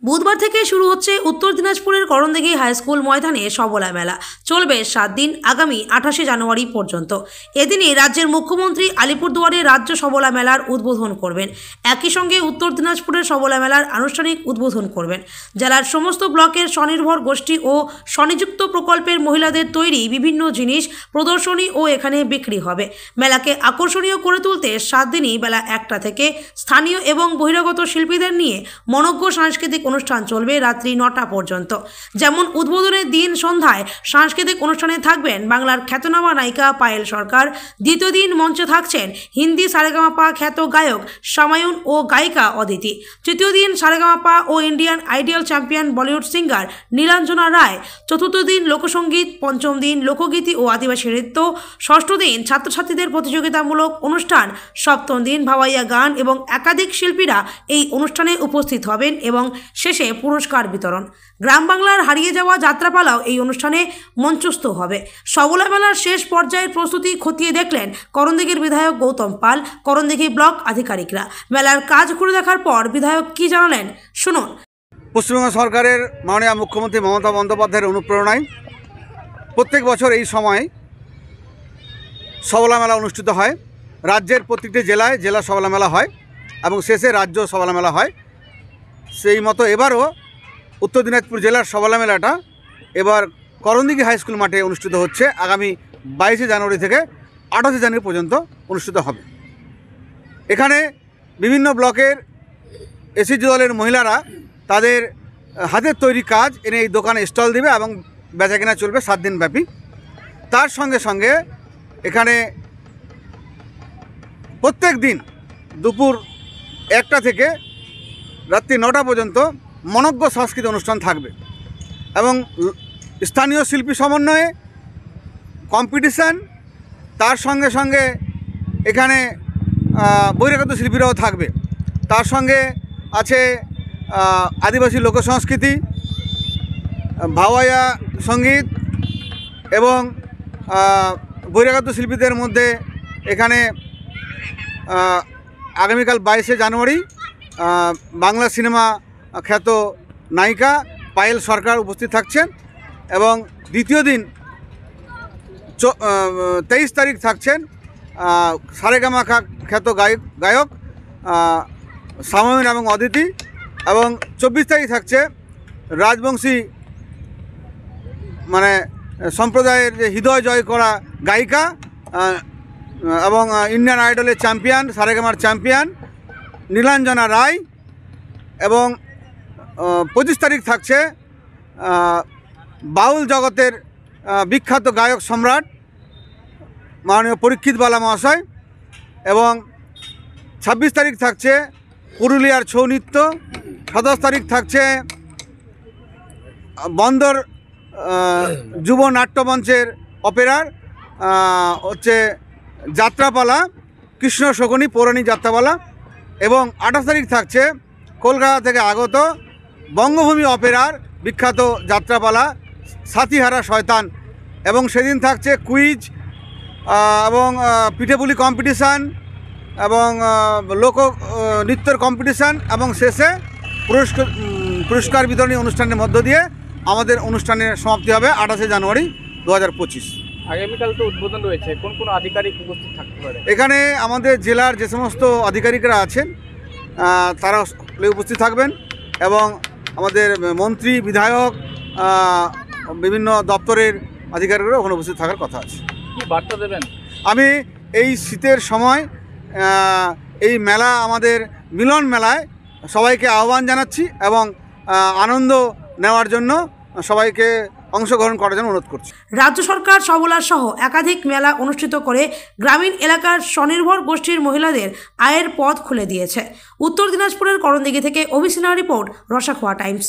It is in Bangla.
বুধবার থেকে শুরু হচ্ছে উত্তর দিনাজপুরের করণদিঘি হাইস্কুল ময়দানে সবলা মেলা। চলবে 7 দিন, আগামী 28শে জানুয়ারি পর্যন্ত। এদিনই রাজ্যের মুখ্যমন্ত্রী আলিপুরদুয়ারে রাজ্য সবলা মেলার উদ্বোধন করবেন। একই সঙ্গে উত্তর দিনাজপুরের সবলা মেলার আনুষ্ঠানিক উদ্বোধন করবেন। জেলার সমস্ত ব্লকের স্বনির্ভর গোষ্ঠী ও স্বনিযুক্ত প্রকল্পের মহিলাদের তৈরি বিভিন্ন জিনিস প্রদর্শনী ও এখানে বিক্রি হবে। মেলাকে আকর্ষণীয় করে তুলতে 7 দিনই বেলা 1টা থেকে স্থানীয় এবং বহিরাগত শিল্পীদের নিয়ে মনোজ্ঞ সাংস্কৃতিক অনুষ্ঠান চলবে রাত্রি 9টা পর্যন্ত। যেমন উদ্বোধনের দিন সন্ধ্যায় সাংস্কৃতিক অনুষ্ঠানে থাকবেন বাংলার খ্যাতনামা নায়িকা পায়েল সরকার। দ্বিতীয় দিন মঞ্চে থাকছেন হিন্দি সারেগামাপা খ্যাত গায়ক সামায়ুন ও গায়িকা অদিতি। তৃতীয় দিন সারেগামাপা ও Indian Idol champion Bollywood singer Nilanjana Roy. চতুর্থ দিন লোকসঙ্গীত। পঞ্চম দিন লোকগীতি ও আদিবাসী নৃত্য। ষষ্ঠ দিন ছাত্রছাত্রীদের প্রতিযোগিতামূলক অনুষ্ঠান। সপ্তম দিন ভাওয়াইয়া গান এবং একাধিক শিল্পীরা এই অনুষ্ঠানে উপস্থিত হবেন এবং শেষে পুরস্কার বিতরণ। গ্রাম বাংলার হারিয়ে যাওয়া যাত্রাপালাও এই অনুষ্ঠানে মঞ্চস্থ হবে। সবলা মেলার শেষ পর্যায়ের প্রস্তুতি খতিয়ে দেখলেন করণদিঘির বিধায়ক গৌতম পাল, করণদিঘি ব্লক আধিকারিকরা। মেলার কাজ ঘুরে দেখার পর বিধায়ক কি জানালেন শুনুন। পশ্চিমবঙ্গ সরকারের মাননীয় মুখ্যমন্ত্রী মমতা বন্দ্যোপাধ্যায়ের অনুপ্রেরণায় প্রত্যেক বছর এই সময় সবলা মেলা অনুষ্ঠিত হয়। রাজ্যের প্রত্যেকটি জেলায় জেলা সবলা মেলা হয় এবং শেষে রাজ্য সবলা মেলা হয়। সেই মতো এবারও উত্তর দিনাজপুর জেলার সবলা মেলাটা এবার করণদিঘি হাইস্কুল মাঠে অনুষ্ঠিত হচ্ছে। আগামী 22শে জানুয়ারি থেকে 28শে জানুয়ারি পর্যন্ত অনুষ্ঠিত হবে। এখানে বিভিন্ন ব্লকের এসএসজি দলের মহিলারা তাদের হাতের তৈরি কাজ এনে এই দোকানে স্টল দেবে এবং বেচাকেনা চলবে 7 দিন ব্যাপী। তার সঙ্গে সঙ্গে এখানে প্রত্যেক দিন দুপুর 1টা থেকে রাত্রি 9টা পর্যন্ত মনোজ্ঞ সাংস্কৃতিক অনুষ্ঠান থাকবে এবং স্থানীয় শিল্পী সমন্বয়ে কম্পিটিশান। তার সঙ্গে সঙ্গে এখানে বহিরাগত শিল্পীরাও থাকবে। তার সঙ্গে আছে আদিবাসী লোকসংস্কৃতি, ভাওয়াইয়া সঙ্গীত এবং বহিরাগত শিল্পীদের মধ্যে এখানে আগামীকাল 22শে জানুয়ারি বাংলা সিনেমা খ্যাত নায়িকা পায়েল সরকার উপস্থিত থাকছেন এবং দ্বিতীয় দিন 23 তারিখ থাকছেন সারেগামা খ্যাত গায়ক সামায়ুন এবং অদিতি এবং 24 তারিখ থাকছে রাজবংশী মানে সম্প্রদায়ের যে হৃদয় জয় করা গায়িকা এবং ইন্ডিয়ান আইডলের চ্যাম্পিয়ন সারেগামার চ্যাম্পিয়ন নীলাঞ্জনা রায় এবং 25 তারিখ থাকছে বাউল জগতের বিখ্যাত গায়ক সম্রাট মাননীয় পরীক্ষিত বালা মহাশয় এবং 26 তারিখ থাকছে পুরুলিয়ার ছৌ নৃত্য। 27 তারিখ থাকছে বন্দর যুব নাট্যমঞ্চের অপেরার হচ্ছে যাত্রাপালা কৃষ্ণ শকুনি পৌরাণিক যাত্রাপালা এবং 28 তারিখ থাকছে কলকাতা থেকে আগত বঙ্গভূমি অপেরার বিখ্যাত যাত্রাপালা সাথীহারা শয়তান এবং সেদিন থাকছে কুইজ এবং পিঠেপুলি কম্পিটিশান এবং লোক নৃত্যের কম্পিটিশান এবং শেষে পুরস্কার বিতরণী অনুষ্ঠানের মধ্য দিয়ে আমাদের অনুষ্ঠানের সমাপ্তি হবে 28শে জানুয়ারি 2025। আগামীকাল তো উদ্বোধন রয়েছে, কোন কোন আধিকারিক উপস্থিত থাকতে পারে? এখানে আমাদের জেলার যে সমস্ত আধিকারিকরা আছেন তারা উপস্থিত থাকবেন এবং আমাদের মন্ত্রী বিধায়ক বিভিন্ন দপ্তরের আধিকারিকরা ওখানে উপস্থিত থাকার কথা আছে। কি বার্তা দেবেন? আমি এই শীতের সময় এই মেলা আমাদের মিলন মেলায় সবাইকে আহ্বান জানাচ্ছি এবং আনন্দ নেওয়ার জন্য সবাইকে অংশগ্রহণ করার জন্য অনুরোধ করছি। রাজ্য সরকার সবলা সহ একাধিক মেলা অনুষ্ঠিত করে গ্রামীণ এলাকার স্বনির্ভর গোষ্ঠীর মহিলাদের আয়ের পথ খুলে দিয়েছে। উত্তর দিনাজপুরের করণদিঘি থেকে অভিসিনা রিপোর্ট, রসাখোয়া টাইমস।